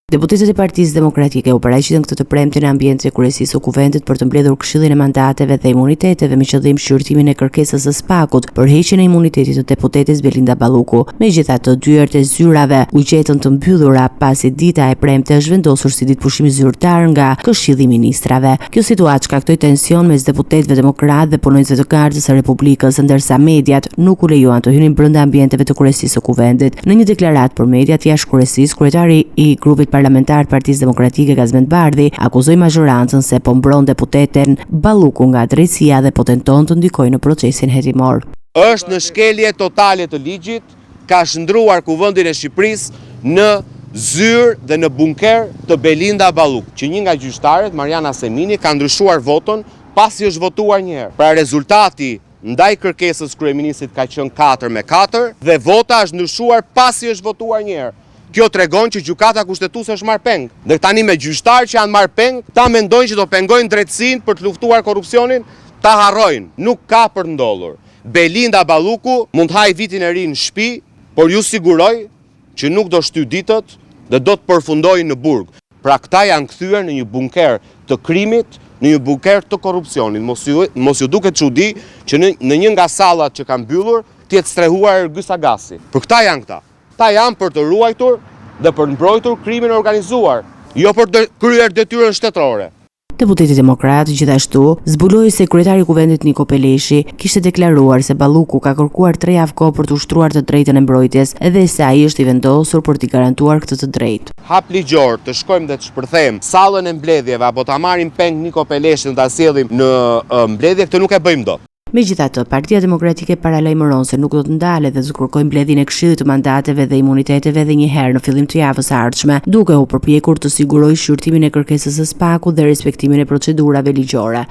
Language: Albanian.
Deputetët e Partisë Demokratike u paraqitën këtë të premten në ambientin e Kryesisë së Kuvendit për të mbledhur Këshillin e Mandateve dhe Imuniteteve me qëllim shqyrtimin e kërkesës së SPAK-ut për heqjen e imunitetit të deputetes Belinda Balluku. Megjithatë, dyert e zyrave u gjetën të mbyllura pasi dita e premte është vendosur si ditë pushimi zyrtar nga Këshilli i Ministrave. Kjo situatë shkaktoi tension mes deputetëve demokratë dhe punonjësve të Kartës së Republikës, ndërsa mediat nuk u lejuan të hynin brenda ambienteve të Kryesisë së Kuvendit. Në një deklaratë për mediat jashtë kryesisë, kryetari i grupit parlamentar Partisë Demokratike Gazmend Bardhi akuzoi majorancën se po mbron deputeten Balluku nga drejtësia dhe po tenton të ndikojë në procesin hetimor. Është në shkelje totale të ligjit, ka shndruar Kuvendin e Shqipërisë në zyrë dhe në bunker të Belinda Balluku, që një nga gjyqtarët, Mariana Semini, ka ndryshuar votën pasi është votuar një herë. Pra rezultati ndaj kërkesës kryeministit ka qenë 4-4 dhe vota është ndryshuar pasi është votuar një herë. Kjo tregon që gjykata kushtetuese është marrë peng. Dhe tani me gjyqtarë që janë marrë peng, ta mendojnë që do pengojnë drejtësinë për të luftuar korrupsionin, ta harrojnë. Nuk ka për ndodhur. Belinda Balluku mund të hajë vitin e ri në shtëpi, por ju siguroj që nuk do shty ditët dhe do të përfundojnë në burg. Pra këta janë kthyer në një bunker të krimit, në një bunker të korrupsionit. Mos ju duket çudi që në një nga sallat që kanë mbyllur, të jetë strehuar Ergyll Sagasi. Për këta janë këta. Ta janë për të ruajtur dhe për mbrojtur krimin organizuar, jo për të kryer detyrën shtetërore. Deputeti demokrat gjithashtu zbuloi se kryetari i Kuvendit Niko Peleshi kishte deklaruar se Balluku ka kërkuar 3 javë kohë për të ushtruar të drejtën e mbrojtjes dhe se ai është i vendosur për t'i garantuar këtë të drejtë. Hap ligjor të shkojmë dhe të shpërthejmë sallën e mbledhjeve apo ta marrim peng Niko Peleshin dhe ta sjellim në mbledhje, këtë nuk e bëjmë dot. Megjithatë, Partia Demokratike paralajmëron se nuk do të ndalet dhe të kërkojë mbledhjen e Këshillit të Mandateve dhe Imuniteteve edhe një herë në fillim të javës së ardhshme, duke u përpjekur të sigurojë shqyrtimin e kërkesës së SPAK-ut dhe respektimin e procedurave ligjore.